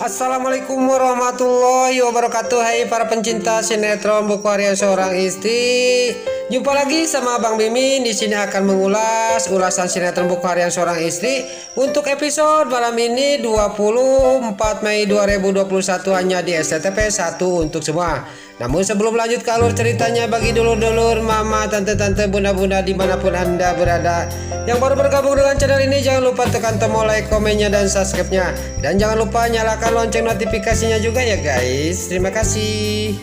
Assalamualaikum warahmatullahi wabarakatuh. Hai para pencinta sinetron Buku Harian Seorang Istri. Jumpa lagi sama Bang Mimin. Di sini akan mengulas ulasan sinetron Buku Harian Seorang Istri untuk episode malam ini 24 Mei 2021 hanya di SCTV 1 untuk semua. Namun sebelum lanjut ke alur ceritanya, bagi dulur-dulur, mama, tante-tante, bunda-bunda dimanapun anda berada yang baru bergabung dengan channel ini, jangan lupa tekan tombol like, komennya, dan subscribe-nya. Dan jangan lupa nyalakan lonceng notifikasinya juga ya guys. Terima kasih.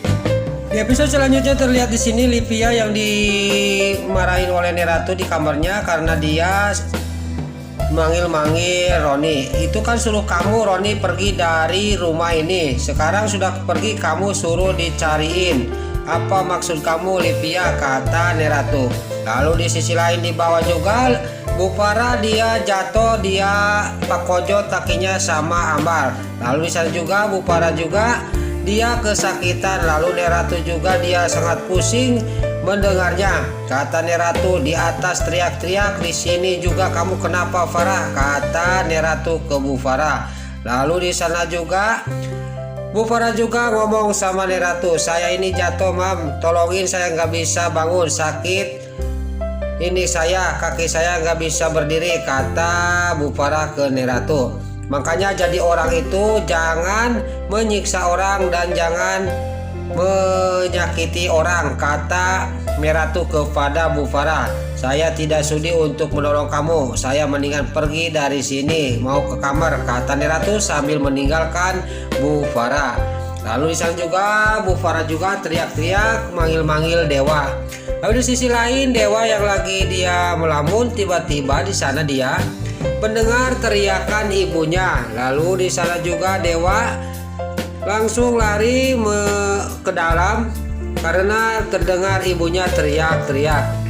Di episode selanjutnya terlihat di sini Livia yang dimarahin oleh Neratu di kamarnya karena dia manggil-manggil Roni. Itu kan suruh kamu Roni pergi dari rumah ini. Sekarang sudah pergi, kamu suruh dicariin. Apa maksud kamu Livia, kata Neratu. Lalu di sisi lain di bawah juga Bu Farah, dia jatuh, dia pakojo kakinya sama Ambar. Lalu di sana juga Bu Farah juga dia kesakitan. Lalu Neratu juga dia sangat pusing mendengarnya. Kata Neratu, di atas teriak-teriak, di sini juga kamu kenapa Farah, kata Neratu ke Bu Farah. Lalu di sana juga Bu Farah juga ngomong sama Neratu, saya ini jatuh mam, tolongin, saya nggak bisa bangun, sakit ini saya, kaki saya nggak bisa berdiri, kata Bu Farah ke Neratu. Makanya jadi orang itu jangan menyiksa orang dan jangan menyakiti orang, kata Neratu kepada Bu Farah. Saya tidak sudi untuk menolong kamu, saya mendingan pergi dari sini, mau ke kamar, kata Neratu sambil meninggalkan Bu Farah. Lalu di sana juga Bu Farah juga teriak-teriak manggil-manggil Dewa. Lalu di sisi lain Dewa yang lagi dia melamun, tiba-tiba di sana dia mendengar teriakan ibunya. Lalu di sana juga Dewa langsung lari ke dalam karena terdengar ibunya teriak-teriak.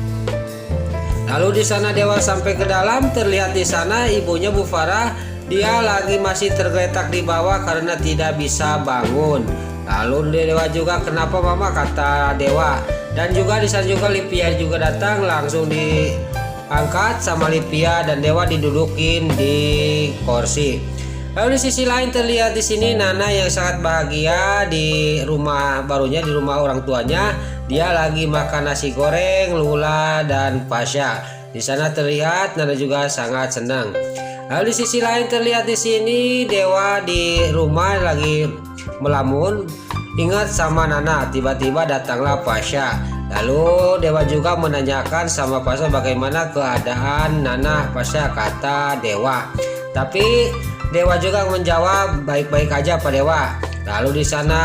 Lalu di sana Dewa sampai ke dalam, terlihat di sana ibunya Bu Farah dia lagi masih tergeletak di bawah karena tidak bisa bangun. Lalu Dewa juga, kenapa mama, kata Dewa. Dan juga di sana juga Livia juga datang, langsung diangkat sama Livia dan Dewa didudukin di kursi. Lalu di sisi lain terlihat di sini Nana yang sangat bahagia di rumah barunya, di rumah orang tuanya. Dia lagi makan nasi goreng, Lula dan Pasha. Di sana terlihat Nana juga sangat senang. Lalu di sisi lain terlihat di sini Dewa di rumah lagi melamun, ingat sama Nana. Tiba-tiba datanglah Pasha. Lalu Dewa juga menanyakan sama Pasha bagaimana keadaan Nana. Pasha, kata Dewa. Tapi Dewa juga menjawab baik-baik aja Pak Dewa. Lalu di sana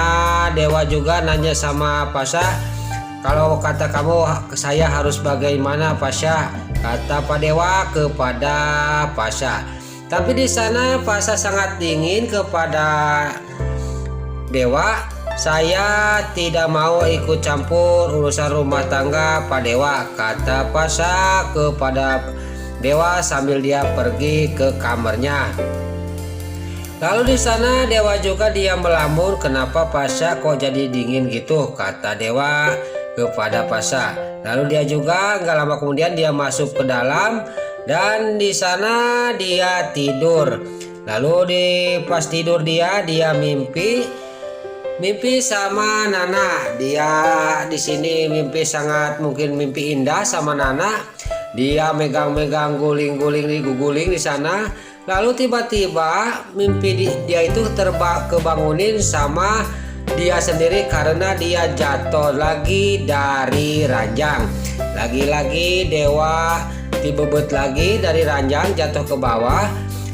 Dewa juga nanya sama Pasha, kalau kata kamu saya harus bagaimana Pasha, kata Pak Dewa kepada Pasha. Tapi di sana Pasha sangat dingin kepada Dewa. Saya tidak mau ikut campur urusan rumah tangga Pak Dewa, kata Pasha kepada Dewa sambil dia pergi ke kamarnya. Lalu di sana Dewa juga dia melamun, kenapa Pasha kok jadi dingin gitu, kata Dewa kepada Pasha. Lalu dia juga nggak lama kemudian dia masuk ke dalam dan di sana dia tidur. Lalu pas tidur dia mimpi sama Nana. Dia di sini mimpi sangat mungkin mimpi indah sama Nana. Dia megang-megang guling-guling di sana. Lalu tiba-tiba mimpi dia itu kebangunin sama dia sendiri karena dia jatuh lagi dari ranjang. Lagi-lagi Dewa dibebet lagi dari ranjang, jatuh ke bawah.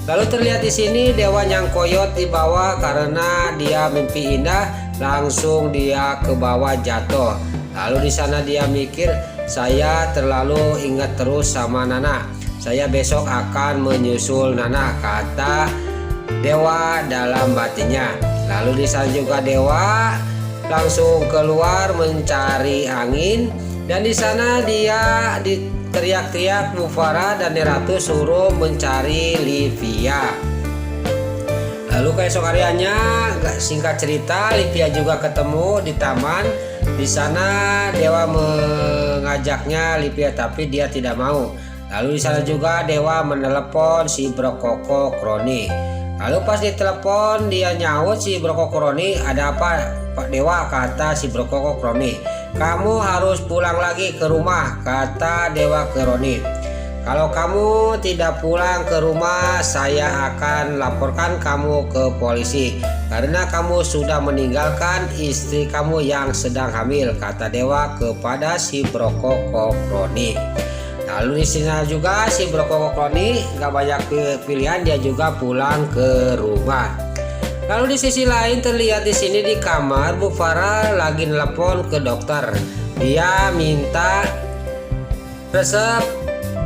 Lalu terlihat di sini Dewa nyangkoyot di bawah karena dia mimpi indah, langsung dia ke bawah jatuh. Lalu di sana dia mikir, saya terlalu ingat terus sama Nana. Saya besok akan menyusul Nana, kata Dewa dalam batinnya. Lalu di sana juga Dewa langsung keluar mencari angin dan di sana dia teriak-teriak Bu Farah dan Neratu suruh mencari Livia. Lalu keesok hariannya, singkat cerita, Livia juga ketemu di taman. Di sana Dewa mengajaknya Livia tapi dia tidak mau. Lalu di sana juga Dewa menelepon si Brokoko Kroni. Lalu pas ditelepon dia nyaut si Brokokroni, "Ada apa Pak Dewa?" kata si Brokokroni. "Kamu harus pulang lagi ke rumah," kata Dewa ke Roni. "Kalau kamu tidak pulang ke rumah, saya akan laporkan kamu ke polisi karena kamu sudah meninggalkan istri kamu yang sedang hamil," kata Dewa kepada si Brokokroni. Lalu di sini juga si Brokokroni gak banyak pilihan, dia juga pulang ke rumah. Lalu di sisi lain terlihat di sini di kamar Bu Farah lagi nelpon ke dokter. Dia minta resep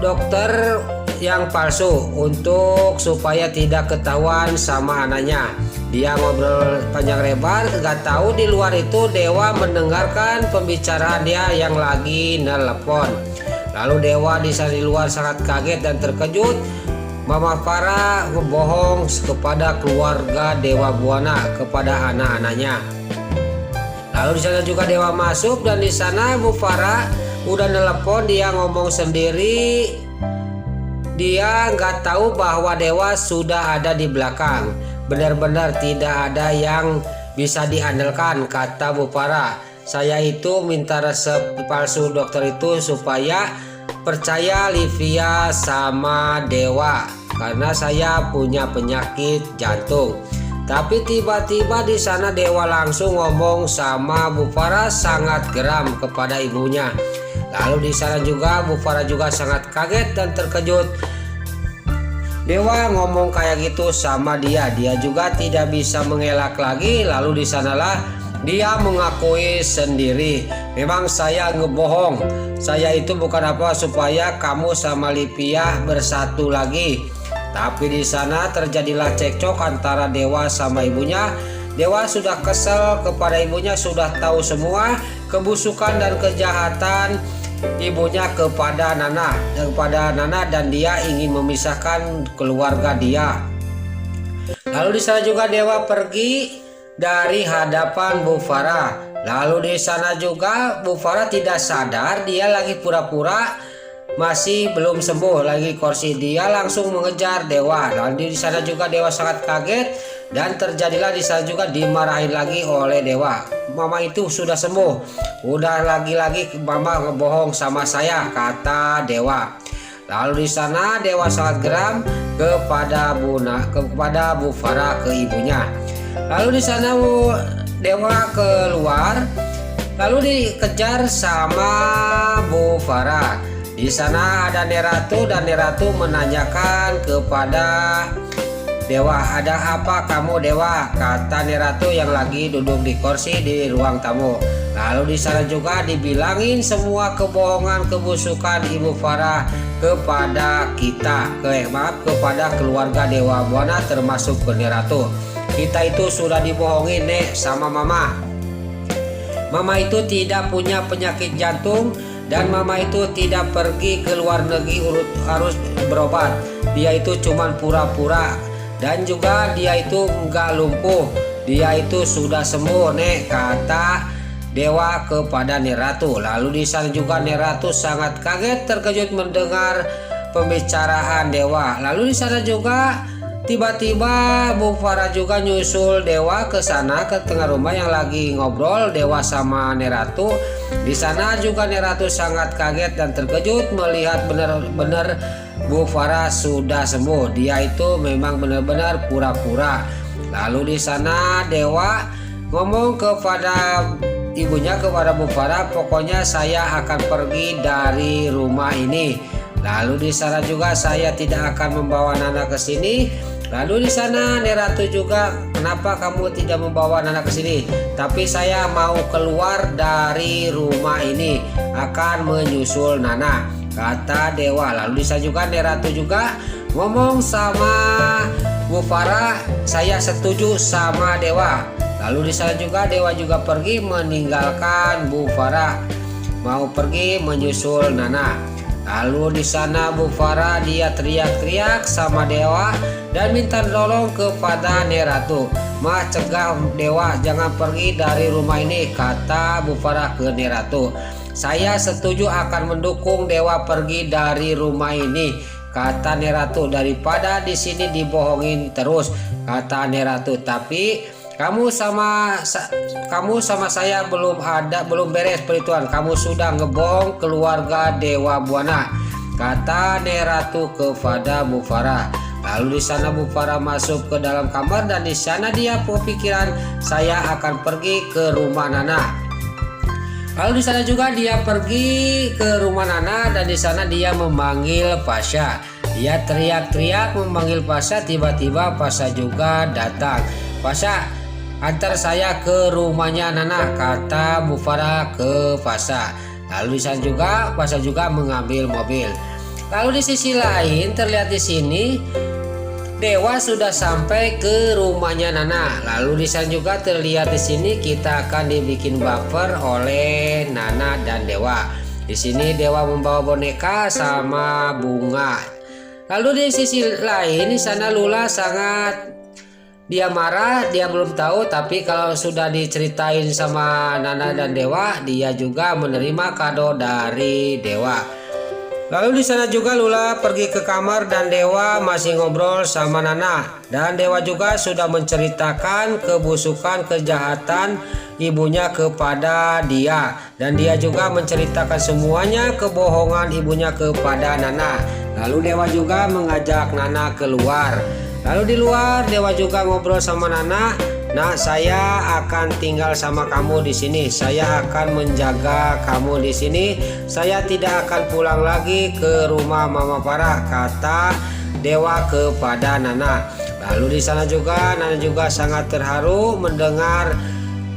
dokter yang palsu untuk supaya tidak ketahuan sama anaknya. Dia ngobrol panjang lebar, gak tahu di luar itu Dewa mendengarkan pembicaraan dia yang lagi nelpon. Lalu Dewa di sana di luar sangat kaget dan terkejut. Mama Farah ngebohong kepada keluarga Dewa Buana, kepada anak-anaknya. Lalu di sana juga Dewa masuk dan di sana Bu Farah udah nelpon, dia ngomong sendiri. Dia nggak tahu bahwa Dewa sudah ada di belakang. Benar-benar tidak ada yang bisa diandalkan, kata Bu Farah. "Saya itu minta resep palsu dokter itu supaya percaya Livia sama Dewa karena saya punya penyakit jantung." Tapi tiba-tiba di sana Dewa langsung ngomong sama Bu Farah, sangat geram kepada ibunya. Lalu di sana juga Bu Farah juga sangat kaget dan terkejut. Dewa ngomong kayak gitu sama dia juga tidak bisa mengelak lagi. Lalu di sanalah dia mengakui sendiri, "Memang saya ngebohong. Saya itu bukan apa supaya kamu sama Livia bersatu lagi." Tapi di sana terjadilah cekcok antara Dewa sama ibunya. Dewa sudah kesel kepada ibunya, sudah tahu semua kebusukan dan kejahatan ibunya kepada Nana dan dia ingin memisahkan keluarga dia. Lalu di sana juga Dewa pergi dari hadapan Bu Farah. Lalu di sana juga Bu Farah tidak sadar dia lagi pura-pura masih belum sembuh lagi kursi. Dia langsung mengejar Dewa. Lalu di sana juga Dewa sangat kaget dan terjadilah di sana juga dimarahin lagi oleh Dewa. "Mama itu sudah sembuh. Udah lagi-lagi Mama ngebohong sama saya," kata Dewa. Lalu di sana Dewa sangat geram kepada Bu Farah, ke ibunya. Lalu di sana Dewa keluar, lalu dikejar sama Bu Farah. Di sana ada Neratu dan Neratu menanyakan kepada Dewa, "Ada apa kamu Dewa?" kata Neratu yang lagi duduk di kursi di ruang tamu. Lalu di sana juga dibilangin semua kebohongan kebusukan Ibu Farah kepada kepada keluarga Dewa Buana termasuk ke Neratu. "Kita itu sudah dibohongin Nek sama Mama. Mama itu tidak punya penyakit jantung dan Mama itu tidak pergi ke luar negeri harus berobat. Dia itu cuman pura-pura dan juga dia itu nggak lumpuh. Dia itu sudah sembuh Nek," kata Dewa kepada Neratu. Lalu di sana juga Neratu sangat kaget terkejut mendengar pembicaraan Dewa. Lalu di sana juga tiba-tiba Bu Farah juga nyusul Dewa ke sana ke tengah rumah yang lagi ngobrol Dewa sama Neratu. Di sana juga Neratu sangat kaget dan terkejut melihat benar-benar Bu Farah sudah sembuh. Dia itu memang benar-benar pura-pura. Lalu di sana Dewa ngomong kepada ibunya, kepada Bu Farah, "Pokoknya saya akan pergi dari rumah ini. Lalu di sana juga saya tidak akan membawa Nana ke sini." Lalu di sana Neratu juga, "Kenapa kamu tidak membawa Nana ke sini?" "Tapi saya mau keluar dari rumah ini, akan menyusul Nana," kata Dewa. Lalu di sana juga Neratu juga ngomong sama Bu Farah, "Saya setuju sama Dewa." Lalu di sana juga Dewa juga pergi meninggalkan Bu Farah, mau pergi menyusul Nana. Lalu di sana Bu Farah dia teriak-teriak sama Dewa dan minta tolong kepada Neratu. "Mah, cegah Dewa jangan pergi dari rumah ini," kata Bu Farah ke Neratu. "Saya setuju akan mendukung Dewa pergi dari rumah ini. kata Neratu, daripada di sini dibohongin terus, kata Neratu. Tapi kamu sama saya belum beres perhitungan. Kamu sudah ngebohong keluarga Dewa Buana, kata Neratu kepada Bu Farah. Lalu di sana Bu Farah masuk ke dalam kamar dan di sana dia berpikiran, saya akan pergi ke rumah Nana. Lalu di sana juga dia pergi ke rumah Nana dan di sana dia memanggil Pasha. Dia teriak-teriak memanggil Pasha, tiba-tiba Pasha juga datang. Pasha, antar saya ke rumahnya Nana, kata Bu Farah ke Pasha. Lalu di sana juga Pasha juga mengambil mobil. Lalu di sisi lain terlihat di sini Dewa sudah sampai ke rumahnya Nana. Lalu di sana juga terlihat di sini kita akan dibikin baper oleh Nana dan Dewa. Di sini Dewa membawa boneka sama bunga. Lalu di sisi lain di sana Lula dia marah, dia belum tahu, tapi kalau sudah diceritain sama Nana dan Dewa, dia juga menerima kado dari Dewa. Lalu di sana juga Lula pergi ke kamar dan Dewa masih ngobrol sama Nana. Dan Dewa juga sudah menceritakan kebusukan, kejahatan ibunya kepada dia. Dan dia juga menceritakan semuanya kebohongan ibunya kepada Nana. Lalu Dewa juga mengajak Nana keluar. Lalu di luar Dewa juga ngobrol sama Nana. Nah, saya akan tinggal sama kamu di sini. Saya akan menjaga kamu di sini. Saya tidak akan pulang lagi ke rumah Mama Farah, kata Dewa kepada Nana. Lalu di sana juga Nana juga sangat terharu mendengar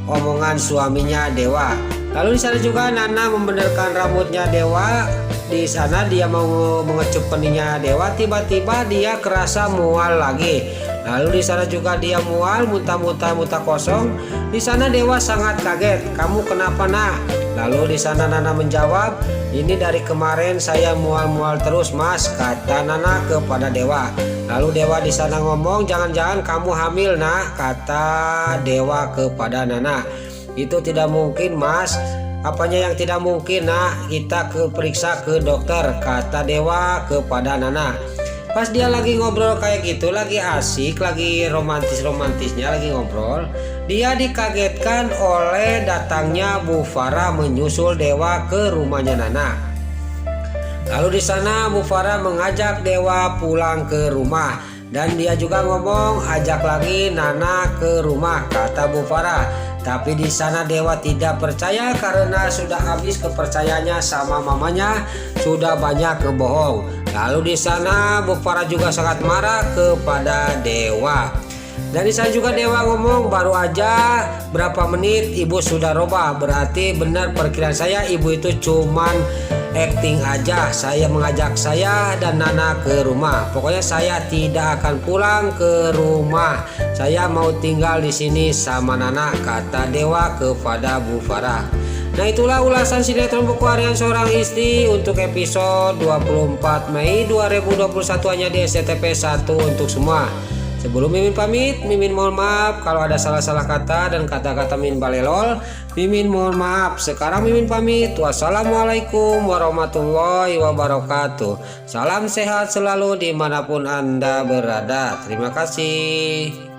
omongan suaminya Dewa. Lalu di sana juga Nana membenarkan rambutnya Dewa. Di sana dia mau mengecup peningnya Dewa, tiba-tiba dia kerasa mual lagi. Lalu di sana juga dia mual, muntah kosong. Di sana Dewa sangat kaget. Kamu kenapa, Nak? Lalu di sana Nana menjawab, ini dari kemarin saya mual-mual terus, Mas, kata Nana kepada Dewa. Lalu Dewa di sana ngomong, jangan-jangan kamu hamil, Nak, kata Dewa kepada Nana. Itu tidak mungkin, Mas. Apanya yang tidak mungkin, Nak? Kita periksa ke dokter, kata Dewa kepada Nana. Pas dia lagi ngobrol kayak gitu, lagi asik, lagi romantisnya lagi ngobrol, dia dikagetkan oleh datangnya Bu Farah menyusul Dewa ke rumahnya Nana. Lalu di sana Bu Farah mengajak Dewa pulang ke rumah dan dia juga ngomong ajak lagi Nana ke rumah, kata Bu Farah. Tapi di sana Dewa tidak percaya karena sudah habis kepercayaannya sama mamanya, sudah banyak kebohong. Lalu di sana Bu Farah juga sangat marah kepada Dewa. Dan di sana juga Dewa ngomong, baru aja berapa menit ibu sudah robah. Berarti benar perkiraan saya, ibu itu cuman acting aja. Saya mengajak saya dan Nana ke rumah. Pokoknya saya tidak akan pulang ke rumah. Saya mau tinggal di sini sama Nana, kata Dewa kepada Bu Farah. Nah, itulah ulasan sinetron Buku Harian Seorang Istri untuk episode 24 Mei 2021 hanya di SCTV 1 untuk semua. Sebelum Mimin pamit, Mimin mohon maaf kalau ada salah-salah kata dan kata-kata Mimin balelol. Mimin mohon maaf. Sekarang Mimin pamit. Wassalamualaikum warahmatullahi wabarakatuh. Salam sehat selalu dimanapun Anda berada. Terima kasih.